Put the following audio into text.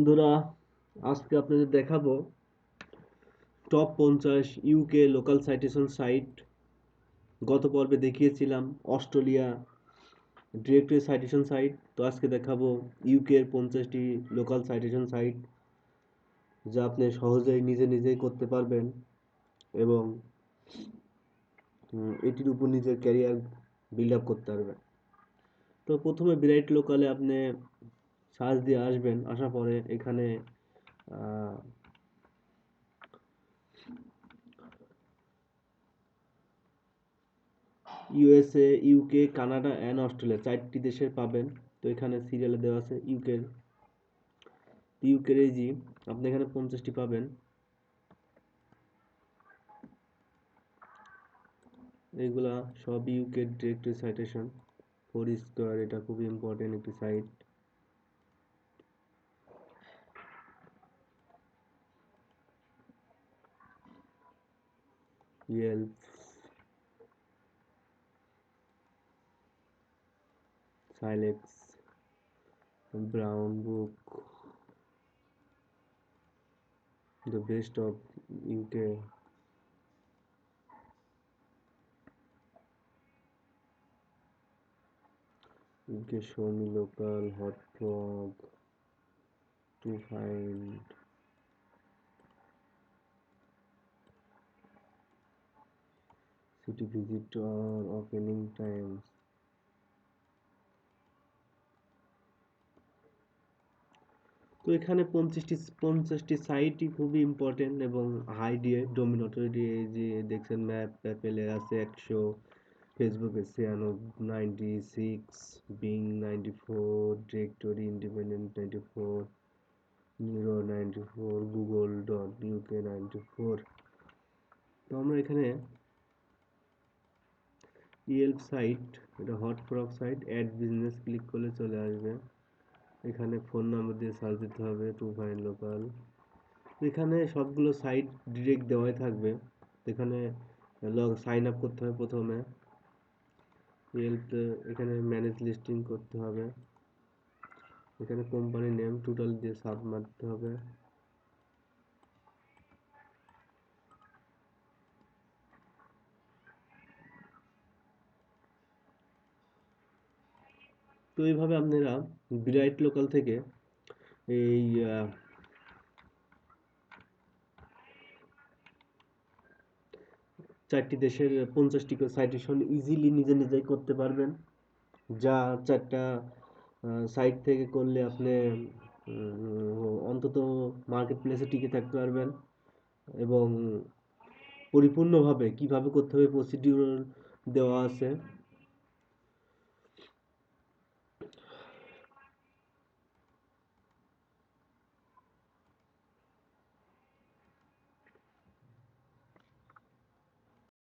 বন্ধুরা, আজকে আপনাদের দেখাবো top 50 UK local citation site. গত পর্বে দেখিয়েছিলাম অস্ট্রেলিয়া ডিরেক্টরি সাইটেশন সাইট। তো আজকে দেখাবো ইউকে এর 50টি লোকাল সাইটেশন সাইট, যা আপনি সহজেই নিজেই করতে পারবেন এবং এটির উপর নিজের ক্যারিয়ার বিল্ড আপ করতে পারবেন। তো প্রথমে ব্রাইট লোকালে আপনি সার্চ দিয়ে আসবেন। আসার পরে এখানে USA, UK, Canada and Australia 4টি দেশের পাবেন। তো এখানে সিরিয়ালে দেওয়া আছে ইউকের এই জি আপনি এখানে 50টি পাবেন। এগুলা সব ইউকের ডিরেক্টরি সাইটেশন। 4 স্কয়ার, এটা খুবই ইম্পর্টেন্ট একটি site. Yelp, Cylex, Brown Book, the best of UK, UK show me local, hot frog, two find, city visitor, opening times. তো এখানে 50টি সাইটই খুবই ইম্পর্টেন্ট এবং হাই দিয়ে ডোমিনেটরি। এই যে দেখছেন অ্যাপেলে আছে 100, ফেসবুকে 96, বিং 94, ডিরেক্টরি ইন্ডিপেন্ডেন্ট 94, নিউরো 94, গুগল ডট ইউকে 94। তো আমরা এখানে ইয়েল্প সাইট, এটা hot frog site, add business click করলে চলে আসবে। এখানে ফোন নাম্বার দিয়ে সার্চ দিতে হবে, টু ফাইন্ড লোকাল। এখানে সবগুলো সাইট ডিরেক্ট দেওয়াই থাকবে। এখানে সাইন আপ করতে হবে প্রথমে। এখানে ম্যানেজ লিস্টিং করতে হবে। এখানে কোম্পানি নেম টোটাল দিয়ে সাব মারতে হবে। তো এইভাবে আপনারা ব্রাইট লোকাল থেকে এই 4টি দেশের 50টি সাইটেশন ইজিলি নিজেই করতে পারবেন। যা 4টা সাইট থেকে করলে আপনি অন্তত মার্কেট প্লেসে টিকে থাকতে পারবেন এবং পরিপূর্ণভাবে কিভাবে করতে হবে প্রসিডিউর দেওয়া আছে।